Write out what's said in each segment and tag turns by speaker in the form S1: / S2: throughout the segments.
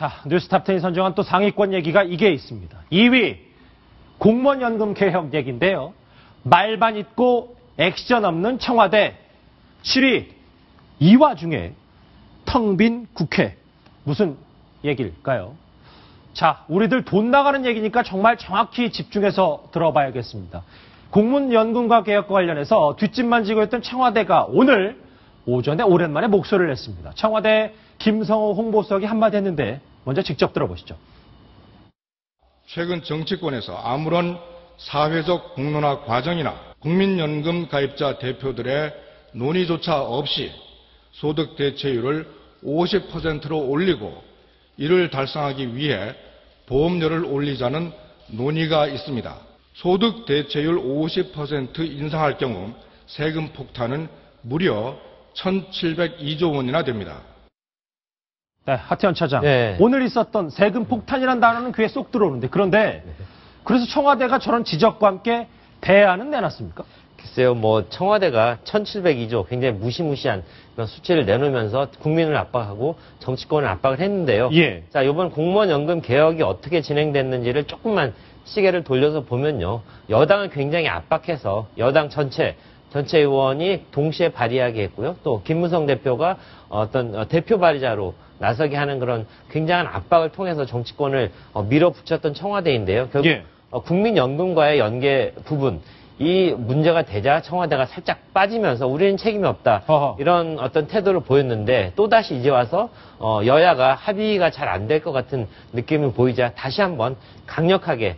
S1: 자, 뉴스탑10이 선정한 또 상위권 얘기가 이게 있습니다. 2위, 공무원 연금 개혁 얘기인데요. 말만 있고 액션 없는 청와대. 7위, 이 와중에 텅 빈 국회. 무슨 얘기일까요? 자, 우리들 돈 나가는 얘기니까 정말 정확히 집중해서 들어봐야겠습니다. 공무원연금과 개혁과 관련해서 뒷짐만 지고 있던 청와대가 오늘 오전에 오랜만에 목소리를 냈습니다. 청와대 김성호 홍보수석이 한마디 했는데 먼저 직접 들어보시죠.
S2: 최근 정치권에서 아무런 사회적 공론화 과정이나 국민연금 가입자 대표들의 논의조차 없이 소득 대체율을 50%로 올리고 이를 달성하기 위해 보험료를 올리자는 논의가 있습니다. 소득 대체율 50% 인상할 경우 세금 폭탄은 무려 1,702조 원이나 됩니다.
S1: 네, 하태현 차장. 네. 오늘 있었던 세금 폭탄이라는 단어는 귀에 쏙 들어오는데 그런데 그래서 청와대가 저런 지적과 함께 대안은 내놨습니까?
S3: 글쎄요, 청와대가 1,702조 굉장히 무시무시한 그런 수치를 내놓으면서 국민을 압박하고 정치권을 압박을 했는데요. 예. 자, 이번 공무원 연금 개혁이 어떻게 진행됐는지를 조금만 시계를 돌려서 보면요. 여당을 굉장히 압박해서 여당 전체 의원이 동시에 발의하게 했고요. 또 김무성 대표가 어떤 대표 발의자로 나서게 하는 그런 굉장한 압박을 통해서 정치권을 밀어붙였던 청와대인데요. 결국 국민연금과의 연계 부분, 이 문제가 되자 청와대가 살짝 빠지면서 우리는 책임이 없다. 이런 어떤 태도를 보였는데 또다시 이제 와서 여야가 합의가 잘 안 될 것 같은 느낌을 보이자 다시 한번 강력하게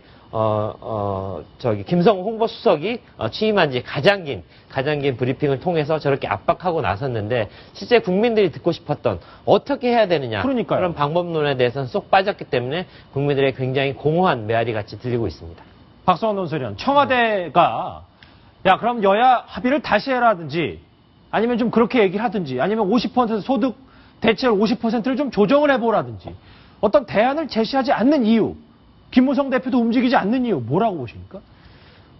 S3: 김성호 홍보수석이 취임한 지 가장 긴 브리핑을 통해서 저렇게 압박하고 나섰는데 실제 국민들이 듣고 싶었던 어떻게 해야 되느냐. 그러니까요. 그런 방법론에 대해서는 쏙 빠졌기 때문에 국민들의 굉장히 공허한 메아리 같이 들리고 있습니다.
S1: 박성원 논설위원, 청와대가 야 그럼 여야 합의를 다시 해라든지 아니면 좀 그렇게 얘기를 하든지 아니면 50% 소득 대체율 50%를 좀 조정을 해보라든지 어떤 대안을 제시하지 않는 이유, 김무성 대표도 움직이지 않는 이유 뭐라고 보십니까?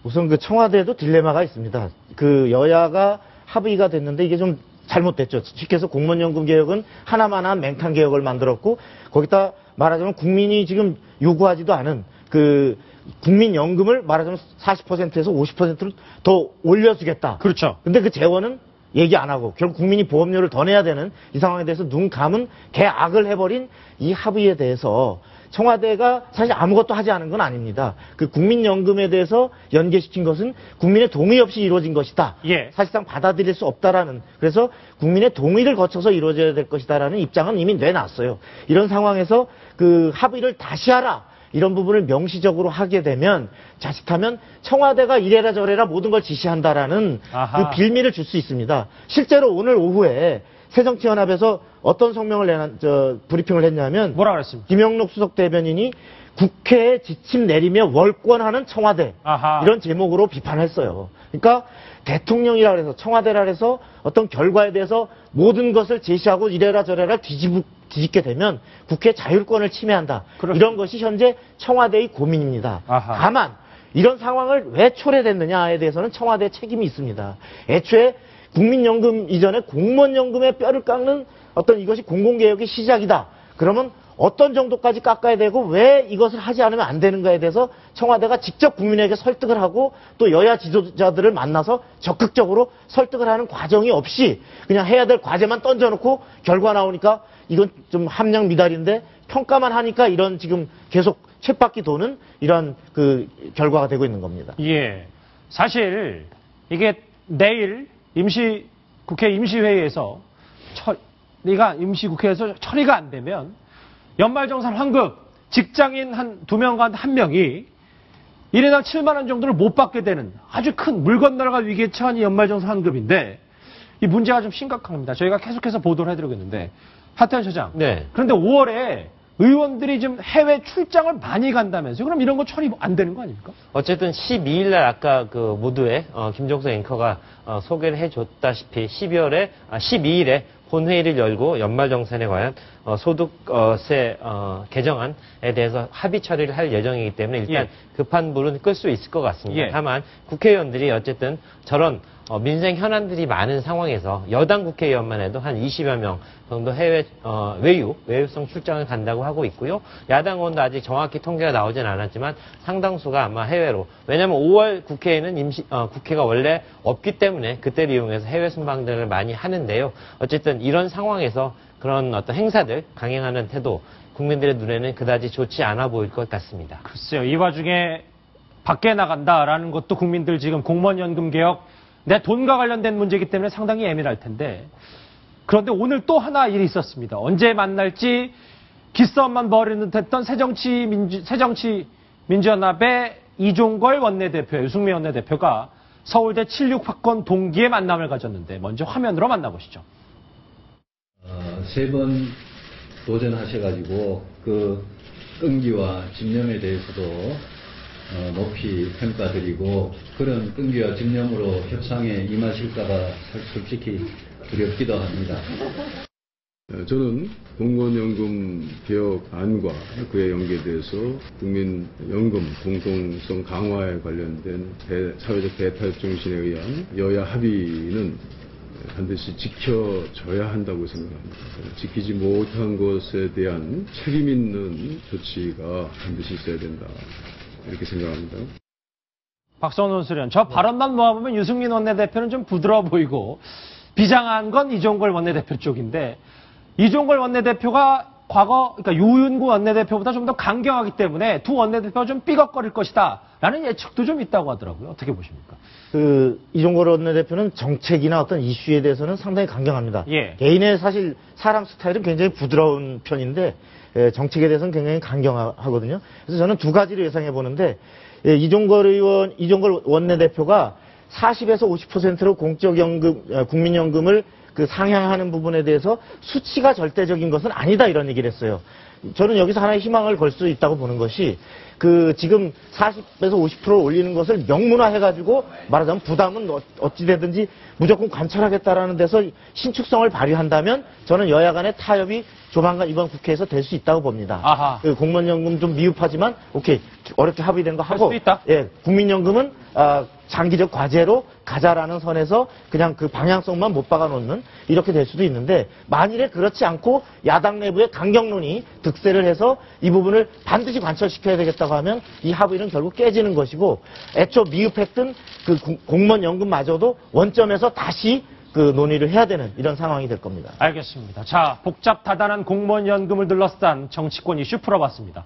S4: 우선 그 청와대에도 딜레마가 있습니다. 그 여야가 합의가 됐는데 이게 좀 잘못됐죠. 쉽게 해서 공무원연금 개혁은 하나만한 맹탕 개혁을 만들었고 거기다 말하자면 국민이 지금 요구하지도 않은 그 국민연금을 말하자면 40%에서 50%로 더 올려주겠다.
S1: 그렇죠.
S4: 근데 그 재원은 얘기 안 하고 결국 국민이 보험료를 더 내야 되는 이 상황에 대해서 눈 감은 개악을 해버린 이 합의에 대해서 청와대가 사실 아무것도 하지 않은 건 아닙니다. 그 국민연금에 대해서 연계시킨 것은 국민의 동의 없이 이루어진 것이다. 예. 사실상 받아들일 수 없다라는, 그래서 국민의 동의를 거쳐서 이루어져야 될 것이다라는 입장은 이미 내놨어요. 이런 상황에서 그 합의를 다시 하라. 이런 부분을 명시적으로 하게 되면 자칫하면 청와대가 이래라 저래라 모든 걸 지시한다라는 그 빌미를 줄 수 있습니다. 실제로 오늘 오후에 새정치연합에서 어떤 성명을 브리핑을 했냐면
S1: 뭐라 그랬습니까?
S4: 김영록 수석 대변인이 국회에 지침 내리며 월권하는 청와대 이런 제목으로 비판했어요. 그러니까 대통령이라 그래서 청와대라 그래서 어떤 결과에 대해서 모든 것을 제시하고 이래라 저래라 뒤집게 되면 국회 자율권을 침해한다. 그렇습니다. 이런 것이 현재 청와대의 고민입니다. 다만 이런 상황을 왜 초래됐느냐에 대해서는 청와대의 책임이 있습니다. 애초에 국민연금 이전에 공무원연금의 뼈를 깎는 어떤 이것이 공공개혁의 시작이다. 그러면 어떤 정도까지 깎아야 되고 왜 이것을 하지 않으면 안 되는가에 대해서 청와대가 직접 국민에게 설득을 하고 또 여야 지도자들을 만나서 적극적으로 설득을 하는 과정이 없이 그냥 해야 될 과제만 던져놓고 결과 나오니까 이건 좀 함량 미달인데 평가만 하니까 이런 지금 계속 쳇바퀴 도는 이런 그 결과가 되고 있는 겁니다.
S1: 예. 사실 이게 내일 국회 임시회의에서 임시국회에서 처리가 안 되면 연말정산 환급 직장인 한 2명과 1명이 1인당 7만 원 정도를 못 받게 되는 아주 큰 물 건너갈 위기에 처한 이 연말정산 환급인데 이 문제가 좀 심각합니다. 저희가 계속해서 보도를 해드리고 있는데 하태현 차장. 네. 그런데 5월에 의원들이 좀 해외 출장을 많이 간다면서요. 그럼 이런 거 처리 안 되는 거 아닙니까?
S3: 어쨌든 12일 날 아까 그 모두에 김종석 앵커가 소개를 해줬다시피 12일에 본회의를 열고 연말정산에 관한 소득세 개정안에 대해서 합의 처리를 할 예정이기 때문에 일단 급한 불은 끌 수 있을 것 같습니다. 다만 국회의원들이 어쨌든 저런 민생 현안들이 많은 상황에서 여당 국회의원만 해도 한 20여 명 정도 해외 외유성 출장을 간다고 하고 있고요. 야당 의원도 아직 정확히 통계가 나오진 않았지만 상당수가 아마 해외로, 왜냐하면 5월 국회에는 국회가 원래 없기 때문에 그때를 이용해서 해외 순방들을 많이 하는데요. 어쨌든 이런 상황에서 그런 어떤 행사들 강행하는 태도 국민들의 눈에는 그다지 좋지 않아 보일 것 같습니다.
S1: 글쎄요. 이 와중에 밖에 나간다라는 것도 국민들 지금 공무원연금 개혁 내 돈과 관련된 문제이기 때문에 상당히 예민할 텐데, 그런데 오늘 또 하나 일이 있었습니다. 언제 만날지 기싸움만 벌이는 듯했던 새정치민주연합의 이종걸 원내대표, 유승민 원내대표가 서울대 76학번 동기의 만남을 가졌는데 먼저 화면으로 만나보시죠.
S5: 3번 도전하셔가지고 그 끈기와 집념에 대해서도 높이 평가드리고, 그런 끈기와 집념으로 협상에 임하실까봐 솔직히 두렵기도 합니다.
S6: 저는 공무원연금 개혁안과 그에 연계돼서 국민연금 공동성 강화에 관련된 사회적 대타협 정신에 의한 여야 합의는 반드시 지켜져야 한다고 생각합니다. 지키지 못한 것에 대한 책임 있는 조치가 반드시 있어야 된다, 이렇게 생각합니다.
S1: 박성원 수련, 저 발언만 모아보면 유승민 원내대표는 좀 부드러워 보이고 비장한 건 이종걸 원내대표 쪽인데, 이종걸 원내대표가 과거, 그러니까 유윤구 원내대표보다 좀 더 강경하기 때문에 두 원내대표가 좀 삐걱거릴 것이다 라는 예측도 좀 있다고 하더라고요. 어떻게 보십니까?
S4: 이종걸 원내대표는 정책이나 어떤 이슈에 대해서는 상당히 강경합니다. 개인의 사실 사람 스타일은 굉장히 부드러운 편인데 정책에 대해서는 굉장히 강경하거든요. 그래서 저는 두 가지를 예상해 보는데, 이종걸 원내대표가 40에서 50%로 공적연금, 국민연금을 상향하는 부분에 대해서 수치가 절대적인 것은 아니다, 이런 얘기를 했어요. 저는 여기서 하나의 희망을 걸 수 있다고 보는 것이, 지금 40에서 50% 올리는 것을 명문화해가지고 말하자면 부담은 어찌되든지 무조건 관철하겠다라는 데서 신축성을 발휘한다면 저는 여야 간의 타협이 조만간 이번 국회에서 될 수 있다고 봅니다. 공무원연금 좀 미흡하지만 오케이, 어렵게 합의된 거 하고, 국민연금은 장기적 과제로 가자라는 선에서 그냥 그 방향성만 못 박아놓는, 이렇게 될 수도 있는데, 만일에 그렇지 않고 야당 내부의 강경론이 득세를 해서 이 부분을 반드시 관철시켜야 되겠다고 하면 이 합의는 결국 깨지는 것이고, 애초 미흡했던 공무원연금마저도 원점에서 다시 논의를 해야 되는 이런 상황이 될 겁니다.
S1: 알겠습니다. 자, 복잡다단한 공무원연금을 둘러싼 정치권 이슈 풀어봤습니다.